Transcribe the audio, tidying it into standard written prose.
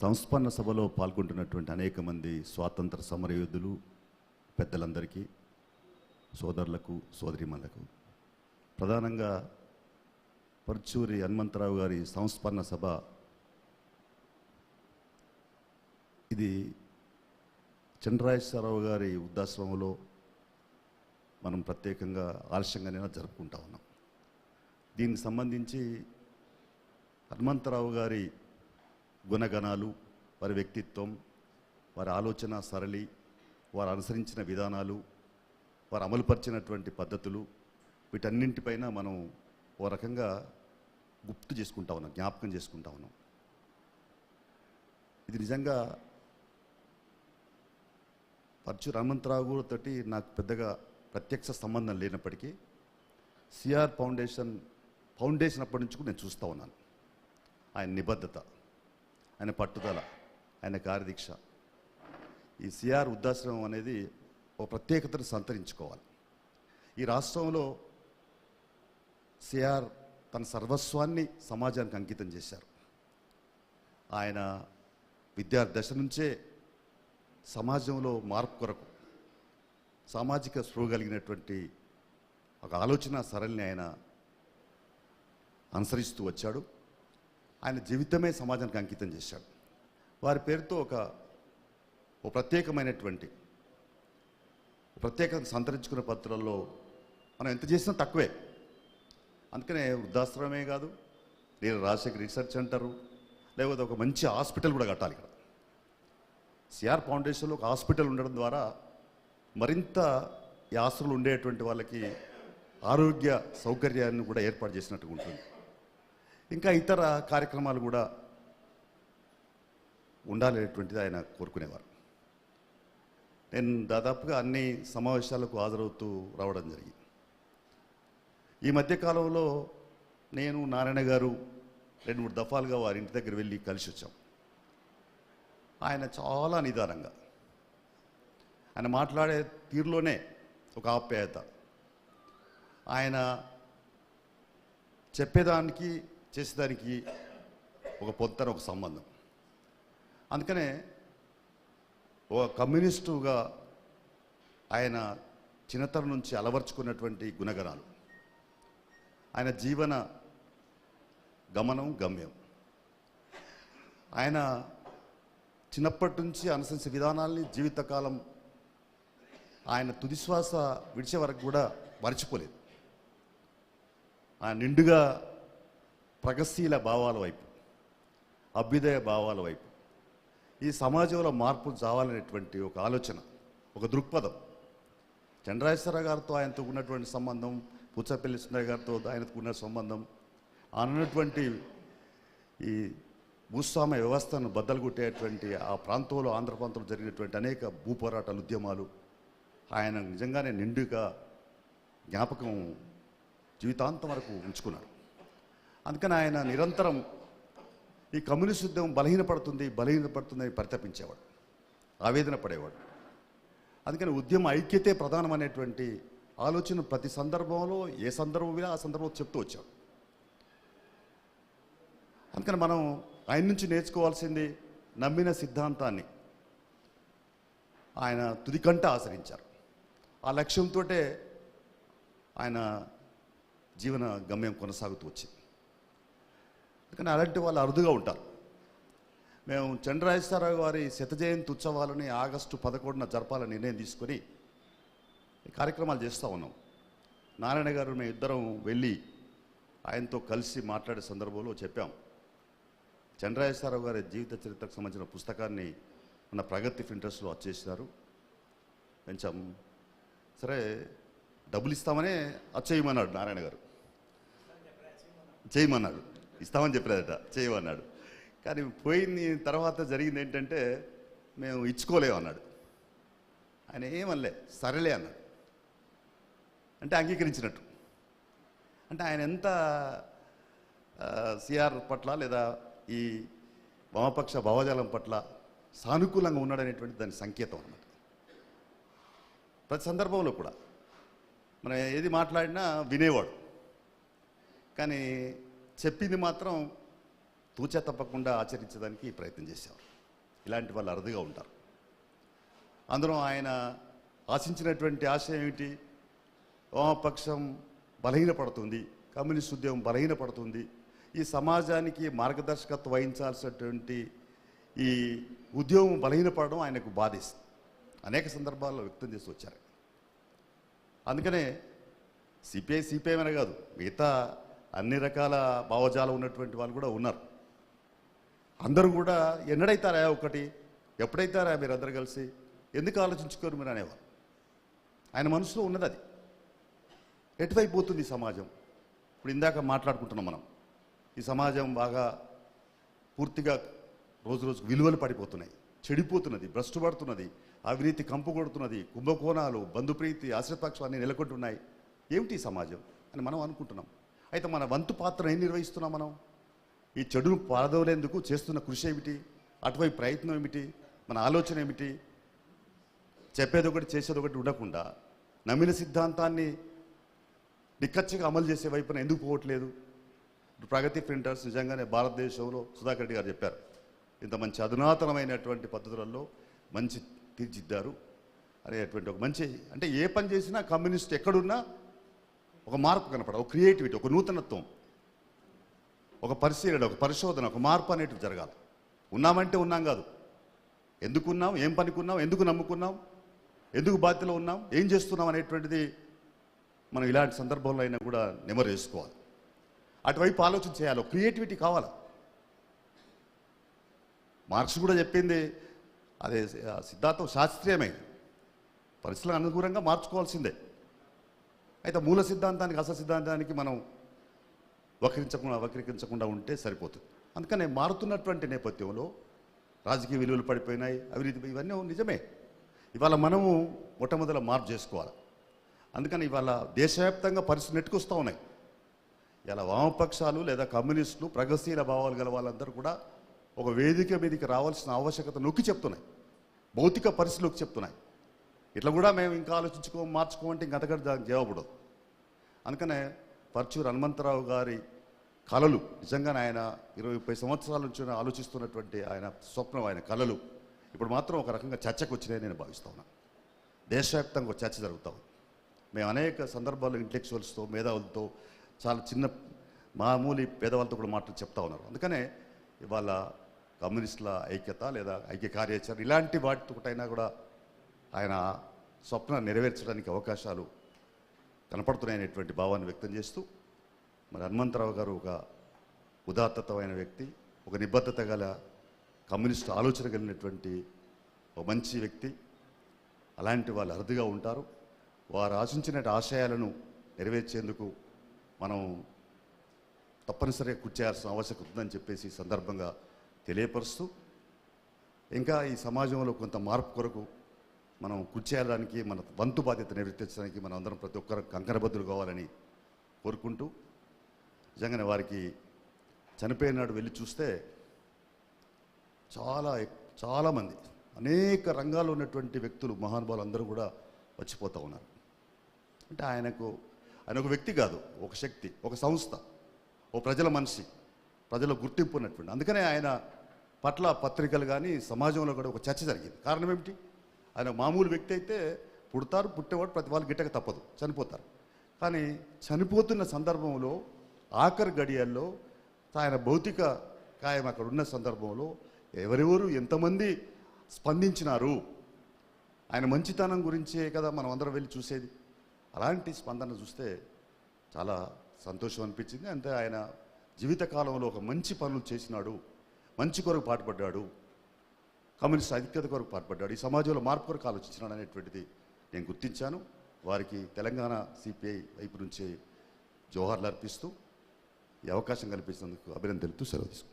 సంస్మరణ సభలో పాల్గొంటున్నటువంటి అనేక మంది స్వాతంత్ర సమరయోధులు పెద్దలందరికీ, సోదరులకు, సోదరిమణులకు, ప్రధానంగా పరుచూరి హనుమంతరావు గారి సంస్మరణ సభ ఇది చంద్రరాజేశ్వరరావు గారి వృద్ధాశ్రమంలో మనం ప్రత్యేకంగా ఆలస్యంగానే జరుపుకుంటా ఉన్నాం. దీనికి సంబంధించి హనుమంతరావు గారి గుణగణాలు, వారి వ్యక్తిత్వం, వారి ఆలోచన సరళి, వారు అనుసరించిన విధానాలు, వారు అమలుపరిచినటువంటి పద్ధతులు, వీటన్నింటిపైన మనం ఓ రకంగా గుర్తు చేసుకుంటా ఉన్నాం, జ్ఞాపకం చేసుకుంటా ఉన్నాం. ఇది నిజంగా పరుచూరి హనుమంతరావు తోటి నాకు పెద్దగా ప్రత్యక్ష సంబంధం లేనప్పటికీ సిఆర్ ఫౌండేషన్ అప్పటి నుంచి కూడా నేను చూస్తూ ఉన్నాను. ఆయన నిబద్ధత, ఆయన పట్టుదల, ఆయన కార్యదీక్ష. ఈ సిఆర్ వృద్ధాశ్రమం అనేది ఒక ప్రత్యేకతను సంతరించుకోవాలి. ఈ రాష్ట్రంలో సిఆర్ తన సర్వస్వాన్ని సమాజానికి అంకితం చేశారు. ఆయన విద్యార్థి దశ నుంచే సమాజంలో మార్పు కొరకు సామాజిక స్పృహ కలిగినటువంటి ఒక ఆలోచన సరళిని ఆయన అనుసరిస్తూ వచ్చాడు. ఆయన జీవితమే సమాజానికి అంకితం చేశాడు. వారి పేరుతో ఒక ప్రత్యేకమైనటువంటి ప్రత్యేకతను సంతరించుకునే పత్రాల్లో మనం ఎంత చేసినా తక్కువే. అందుకనే వృద్ధాశ్రమే కాదు, నేను రాజశేఖర్ రీసెర్చ్ సెంటరు, లేకపోతే ఒక మంచి హాస్పిటల్ కూడా కట్టాలి. ఇక్కడ సిఆర్ ఫౌండేషన్లో ఒక హాస్పిటల్ ఉండడం ద్వారా మరింత ఈ ఆస్తులు ఉండేటువంటి వాళ్ళకి ఆరోగ్య సౌకర్యాన్ని కూడా ఏర్పాటు చేసినట్టుగా ఉంటుంది. ఇంకా ఇతర కార్యక్రమాలు కూడా ఉండాలనేటువంటిది ఆయన కోరుకునేవారు. నేను దాదాపుగా అన్ని సమావేశాలకు హాజరవుతూ రావడం జరిగింది. ఈ మధ్యకాలంలో నేను, నారాయణ గారు 2-3 దఫాలుగా వారి ఇంటి దగ్గర వెళ్ళి కలిసి వచ్చాం. ఆయన చాలా నిదానంగా, ఆయన మాట్లాడే తీరులోనే ఒక ఆప్యాయత, ఆయన చెప్పేదానికి చేసేదానికి ఒక పొంతన, ఒక సంబంధం. అందుకనే ఒక కమ్యూనిస్టుగా ఆయన చిన్నతనం నుంచి అలవర్చుకున్నటువంటి గుణగణాలు, ఆయన జీవన గమనం, గమ్యం, ఆయన చిన్నప్పటి నుంచి అనుసరించే విధానాల్ని జీవితకాలం ఆయన తుదిశ్వాస విడిచే వరకు కూడా మర్చిపోలేదు. ఆయన నిండుగా ప్రగతిశీల భావాల వైపు, అభ్యుదయ భావాల వైపు, ఈ సమాజంలో మార్పు రావాలనేటువంటి ఒక ఆలోచన, ఒక దృక్పథం. చంద్రరాజేశ్వరరావు గారితో ఆయనతో ఉన్నటువంటి సంబంధం, పుచ్చపల్లి సుందరయ్య గారితో ఆయనకు ఉన్న సంబంధం, అన్నటువంటి ఈ భూస్వామ్య వ్యవస్థను బద్దలు కొట్టేటువంటి ఆ ప్రాంతంలో, ఆంధ్ర ప్రాంతంలో జరిగినటువంటి అనేక భూపోరాటాలు, ఉద్యమాలు ఆయన నిజంగానే నిండుగా జ్ఞాపకం జీవితాంతం వరకు ఉంచుకున్నాడు. అందుకని ఆయన నిరంతరం ఈ కమ్యూనిస్ట్ ఉద్యమం బలహీనపడుతుందని పరితపించేవాడు, ఆవేదన పడేవాడు. అందుకని ఉద్యమ ఐక్యతే ప్రధానమైనటువంటి ఆలోచన ప్రతి సందర్భంలో, ఏ సందర్భంలో ఆ సందర్భంలో చెప్తూ వచ్చాడు. అందుకని మనం ఆయన నుంచి నేర్చుకోవాల్సింది నమ్మిన సిద్ధాంతాన్ని ఆయన తుదికంట ఆచరించారు. ఆ లక్ష్యంతో ఆయన జీవన గమ్యం కొనసాగుతూ వచ్చింది. అందుకని అలాంటి వాళ్ళు అరుదుగా ఉంటారు. మేము చంద్రరాజేశ్వరరావు గారి శతజయంతి ఉత్సవాలని ఆగస్టు 11న జరపాలని నిర్ణయం తీసుకొని కార్యక్రమాలు చేస్తూ ఉన్నాం. నారాయణ గారు మేము ఇద్దరం వెళ్ళి ఆయనతో కలిసి మాట్లాడే సందర్భంలో చెప్పాం, చంద్రరాజేశ్వరరావు గారి జీవిత చరిత్రకు సంబంధించిన పుస్తకాన్ని మన ప్రగతి ఇంట్రెస్ట్లో వచ్చేసినారు, కొంచెం సరే డబ్బులు ఇస్తామనే వచ్చేయమన్నాడు నారాయణ గారు. చేయమన్నాడు, ఇస్తామని చెప్పలేదట, చేయమన్నాడు. కానీ పోయిన తర్వాత జరిగింది ఏంటంటే మేము ఇచ్చుకోలేము అన్నాడు. ఆయన ఏమనలే, సరేలే అన్నాడు. అంటే అంగీకరించినట్టు. అంటే ఆయన ఎంత సిఆర్ పట్ల లేదా ఈ వామపక్ష భావజాలం పట్ల సానుకూలంగా ఉన్నాడనేటువంటి దాని సంకేతం అన్నమాట. ప్రతి సందర్భంలో కూడా మనం ఏది మాట్లాడినా వినేవాడు, కానీ చెప్పింది మాత్రం తూచా తప్పకుండా ఆచరించడానికి ప్రయత్నం చేశారు. ఇలాంటి వాళ్ళు అరుదుగా ఉంటారు. అందులో ఆయన ఆశించినటువంటి ఆశయం ఏమిటి? వామపక్షం బలహీనపడుతుంది, కమ్యూనిస్ట్ ఉద్యమం బలహీనపడుతుంది, ఈ సమాజానికి మార్గదర్శకత్వం వహించాల్సినటువంటి ఈ ఉద్యమం బలహీనపడడం ఆయనకు బాధిస్తుంది. అనేక సందర్భాల్లో వ్యక్తం చేసి వచ్చారు. అందుకనే సిపిఐ అనే కాదు, మిగతా అన్ని రకాల భావజాలం ఉన్నటువంటి వాళ్ళు కూడా ఉన్నారు. అందరూ కూడా ఎన్నడైతారా ఒకటి, ఎప్పుడైతారా మీరు అందరు కలిసి, ఎందుకు ఆలోచించుకోరు మీరు అనేవారు. ఆయన మనసులో ఉన్నది అది. ఎటువైపు పోతుంది ఈ సమాజం? ఇప్పుడు ఇందాక మాట్లాడుకుంటున్నాం మనం, ఈ సమాజం బాగా పూర్తిగా రోజు రోజుకు విలువలు పడిపోతున్నాయి, చెడిపోతున్నది, భ్రష్టుపడుతున్నది, అవినీతి కంపు కొడుతున్నది, కుంభకోణాలు, బంధుప్రీతి, ఆశ్రితపక్షం అన్నీ నెలకొంటున్నాయి. ఏమిటి ఈ సమాజం అని మనం అనుకుంటున్నాం. అయితే మన వంతు పాత్ర ఏం నిర్వహిస్తున్నాం మనం? ఈ చెడును పారదోలేందుకు చేస్తున్న కృషి ఏమిటి? అటువైపు ప్రయత్నం ఏమిటి? మన ఆలోచన ఏమిటి? చెప్పేది ఒకటి చేసేది ఒకటి ఉండకుండా నమ్మిన సిద్ధాంతాన్ని నిక్కచ్చిగా అమలు చేసే వైపున ఎందుకు పోవట్లేదు? ప్రగతి ప్రింటర్స్ నిజంగానే భారతదేశంలో సుధాకర్ రెడ్డి గారు చెప్పారు, ఇంత మంచి అధునాతనమైనటువంటి పద్ధతులలో మంచి తీర్చిద్దారు అనేటువంటి ఒక మంచి, అంటే ఏ పని చేసినా కమ్యూనిస్ట్ ఎక్కడున్నా ఒక మార్పు కనపడ, ఒక క్రియేటివిటీ, ఒక నూతనత్వం, ఒక పరిశీలన, ఒక పరిశోధన, ఒక మార్పు అనేటివి జరగాలి. ఉన్నామంటే ఉన్నాం కాదు, ఎందుకున్నాం, ఏం పనికున్నాం, ఎందుకు నమ్ముకున్నాం, ఎందుకు బాధ్యతలో ఉన్నాం, ఏం చేస్తున్నాం అనేటువంటిది మనం ఇలాంటి సందర్భంలో అయినా కూడా నెమరు చేసుకోవాలి. అటువైపు ఆలోచన చేయాలి, క్రియేటివిటీ కావాలి. మార్క్స్ కూడా చెప్పింది అదే, సిద్ధాంతం శాస్త్రీయమే, పరిస్థితులకు అనుగుణంగా మార్చుకోవాల్సిందే. అయితే మూల సిద్ధాంతానికి అసలు సిద్ధాంతానికి మనం వక్రీకరించకుండా ఉంటే సరిపోతుంది. అందుకనే మారుతున్నటువంటి నేపథ్యంలో రాజకీయ విలువలు పడిపోయినాయి, అవినీతి, ఇవన్నీ నిజమే. ఇవాళ మనము మొట్టమొదట మార్పు చేసుకోవాలి. అందుకని ఇవాళ దేశవ్యాప్తంగా పరిస్థితులు నెట్టుకొస్తూ ఉన్నాయి. ఇలా వామపక్షాలు లేదా కమ్యూనిస్టులు, ప్రగతిశీల భావాలు గల వాళ్ళందరూ కూడా ఒక వేదిక మీదకి రావాల్సిన ఆవశ్యకత నొక్కి చెప్తున్నాయి, భౌతిక పరిస్థితులకు చెప్తున్నాయి. ఇట్లా కూడా మేము ఇంకా మార్చుకోమంటే ఇంక అంతకంటే దానికి జవాబుడదు. అందుకనే పర్చూరు హనుమంతరావు గారి కళలు నిజంగానే ఆయన 20-30 సంవత్సరాల నుంచి ఆలోచిస్తున్నటువంటి ఆయన స్వప్నం, ఆయన కళలు ఇప్పుడు మాత్రం ఒక రకంగా చర్చకు వచ్చినాయని నేను భావిస్తా ఉన్నాను. దేశవ్యాప్తంగా ఒక చర్చ జరుగుతాం. మేము అనేక సందర్భాల్లో ఇంటెలెక్చువల్స్తో, మేధావులతో, చాలా చిన్న మామూలు పేదవాళ్ళతో కూడా మాటలు చెప్తా ఉన్నారు. అందుకనే ఇవాళ కమ్యూనిస్టుల ఐక్యత లేదా ఐక్య కార్యాచరణ ఇలాంటి వాటితోటైనా కూడా ఆయన స్వప్నాన్ని నెరవేర్చడానికి అవకాశాలు కనపడుతున్నాయనేటువంటి భావాన్ని వ్యక్తం చేస్తూ, మరి హనుమంతరావు గారు ఒక ఉదాత్తమైన వ్యక్తి, ఒక నిబద్ధత గల కమ్యూనిస్టు ఆలోచన కలిగినటువంటి ఒక మంచి వ్యక్తి. అలాంటి వాళ్ళు అరుదుగా ఉంటారు. వారు ఆశించిన ఆశయాలను నెరవేర్చేందుకు మనం తప్పనిసరిగా కృషి చేయాల్సిన ఆవశ్యకత ఉందని చెప్పేసి ఈ సందర్భంగా తెలియపరుస్తూ, ఇంకా ఈ సమాజంలో కొంత మార్పు కొరకు మనం కృషి చేయడానికి, మన వంతు బాధ్యత నిర్వర్తించడానికి మనం అందరం ప్రతి ఒక్కరు కంకణబద్దులు కావాలని కోరుకుంటూ, నిజంగానే వారికి చనిపోయిన నాడు వెళ్ళి చూస్తే చాలామంది అనేక రంగాల్లో ఉన్నటువంటి వ్యక్తులు, మహానుభావులు అందరూ కూడా వచ్చిపోతూ ఉన్నారు. అంటే ఆయన ఒక వ్యక్తి కాదు, ఒక శక్తి, ఒక సంస్థ, ఓ ప్రజల మనిషి, ప్రజల గుర్తింపు ఉన్నటువంటి. అందుకనే ఆయన పట్ల పత్రికలు కానీ సమాజంలో కూడా ఒక చర్చ జరిగింది. కారణం ఏమిటి? ఆయన మామూలు వ్యక్తి అయితే పుడతారు, పుట్టేవాడు ప్రతి వాళ్ళు గిట్టక తప్పదు, చనిపోతారు. కానీ చనిపోతున్న సందర్భంలో ఆఖరి గడియల్లో ఆయన భౌతిక కాయం అక్కడ ఉన్న సందర్భంలో ఎవరెవరు ఎంతమంది స్పందించినారు, ఆయన మంచితనం గురించే కదా మనం అందరం వెళ్ళి చూసేది. అలాంటి స్పందన చూస్తే చాలా సంతోషం అనిపించింది. అంటే ఆయన జీవితకాలంలో ఒక మంచి పనులు చేసినాడు, మంచి కొరకు పాటుపడ్డాడు, కమ్యూనిస్ట్ ఐక్యత కొరకు పాటుపడ్డాడు, ఈ సమాజంలో మార్పు కొరకు ఆలోచించినాడు అనేటువంటిది నేను గుర్తించాను. వారికి తెలంగాణ సిపిఐ వైపు నుంచే జోహార్లు అర్పిస్తూ ఈ అవకాశం కల్పించినందుకు అభినందనలు తెలుపుతూ సెలవు తీసుకుంటాను.